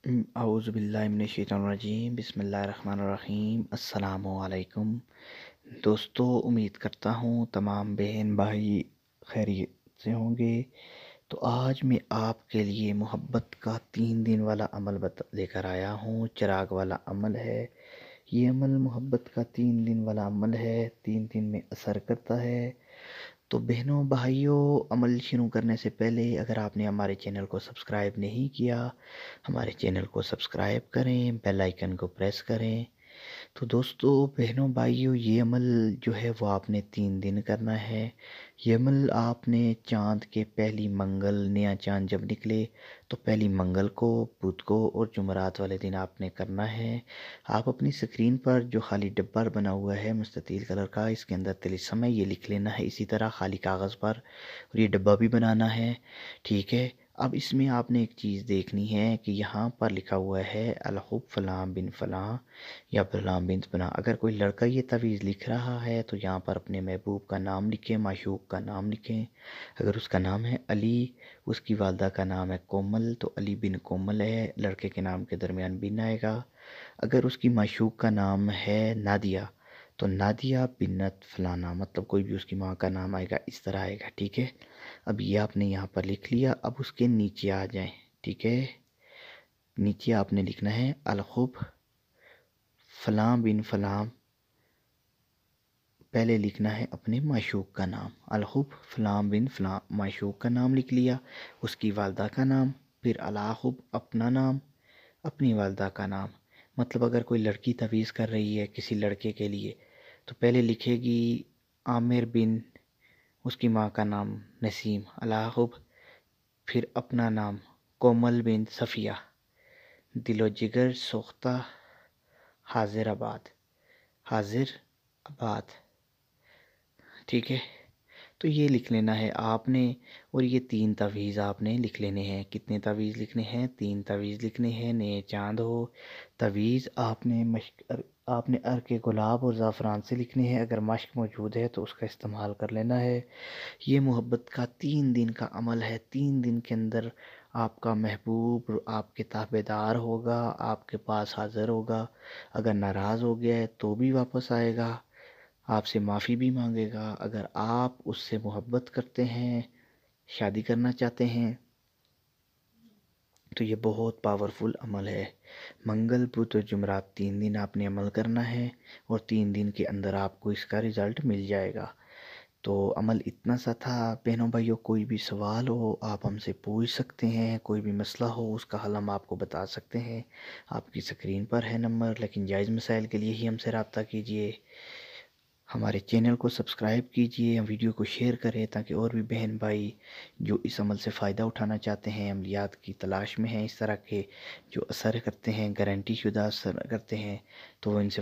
औज़ु बिल्लाहि मिनश शैतानिर रजीम बिस्मिल्लाहिर रहमानिर रहीम अस्सलामु अलैकुम। दोस्तों, उम्मीद करता हूँ तमाम बहन भाई खैरियत से होंगे। तो आज मैं आपके लिए मोहब्बत का 3 दिन वाला अमल लेकर आया हूँ। चिराग वाला अमल है ये। अमल मोहब्बत का 3 दिन वाला अमल है, 3 दिन में असर करता है। तो बहनों भाइयों, अमल शुरू करने से पहले अगर आपने हमारे चैनल को सब्सक्राइब नहीं किया, हमारे चैनल को सब्सक्राइब करें, बेल आइकन को प्रेस करें। तो दोस्तों बहनों भाइयों, ये अमल जो है वो आपने 3 दिन करना है। ये अमल आपने चाँद के पहली मंगल, नया चाँद जब निकले तो पहली मंगल को, बुध को और जुमरात वाले दिन आपने करना है। आप अपनी स्क्रीन पर जो खाली डब्बा बना हुआ है मुस्ततील कलर का, इसके अंदर तिलिस्म है, ये लिख लेना है इसी तरह खाली कागज़ पर, और ये डब्बा भी बनाना है, ठीक है। अब इसमें आपने एक चीज़ देखनी है कि यहाँ पर लिखा हुआ है अलहुब फ़लाँ बिन फ़लाँ या फ़लाँ बिन फ़लाँ। अगर कोई लड़का ये तवीज़ लिख रहा है तो यहाँ पर अपने महबूब का नाम लिखें, माशूक का नाम लिखें। अगर उसका नाम है अली, उसकी वालदा का नाम है कोमल, तो अली बिन कोमल है, लड़के के नाम के दरमियान बिन आएगा। अगर उसकी माशूक का नाम है नादिया, तो नादिया बिन्नत फलाना, मतलब कोई भी उसकी माँ का नाम आएगा, इस तरह आएगा, ठीक है। अब ये आपने यहाँ पर लिख लिया। अब उसके नीचे आ जाएं, ठीक है। नीचे आपने लिखना है अलखुब फलां बिन फलां। पहले लिखना है अपने माशूक का नाम, अलखुब फलां बिन फलां, माशूक का नाम लिख लिया, उसकी वालदा का नाम, फिर अलाखुब अपना नाम, अपनी वालदा का नाम। मतलब अगर कोई लड़की तवीज़ कर रही है किसी लड़के के लिए तो पहले लिखेगी आमिर बिन, उसकी माँ का नाम नसीम, अलाखुब, फिर अपना नाम कोमल बिन सफ़िया, दिलो जिगर सोख्ता हाजिर आबाद, हाजिर आबाद, ठीक है। तो ये लिख लेना है आपने। और ये 3 तवीज़ आपने लिख लेने हैं। कितने तवीज़ लिखने हैं? 3 तवीज़ लिखने हैं। नए चांद हो तवीज़ आपने अर्क गुलाब और ज़ाफ़रान से लिखने हैं। अगर मश्क मौजूद है तो उसका इस्तेमाल कर लेना है। ये मोहब्बत का 3 दिन का अमल है। 3 दिन के अंदर आपका महबूब आपके ताबेदार होगा, आपके पास हाज़िर होगा। अगर नाराज़ हो गया है तो भी वापस आएगा, आपसे माफ़ी भी मांगेगा। अगर आप उससे मोहब्बत करते हैं, शादी करना चाहते हैं, तो ये बहुत पावरफुल अमल है। मंगल बुध और जुमरात 3 दिन आपने अमल करना है और 3 दिन के अंदर आपको इसका रिज़ल्ट मिल जाएगा। तो अमल इतना सा था। बहनों भाइयों, कोई भी सवाल हो आप हमसे पूछ सकते हैं, कोई भी मसला हो उसका हल हम आपको बता सकते हैं। आपकी स्क्रीन पर है नंबर, लेकिन जायज़ मसाइल के लिए ही हमसे रब्ता कीजिए। हमारे चैनल को सब्सक्राइब कीजिए, वीडियो को शेयर करें ताकि और भी बहन भाई जो इस अमल से फ़ायदा उठाना चाहते हैं, अमलियात की तलाश में हैं, इस तरह के जो असर करते हैं, गारंटी शुदा असर करते हैं, तो वो इनसे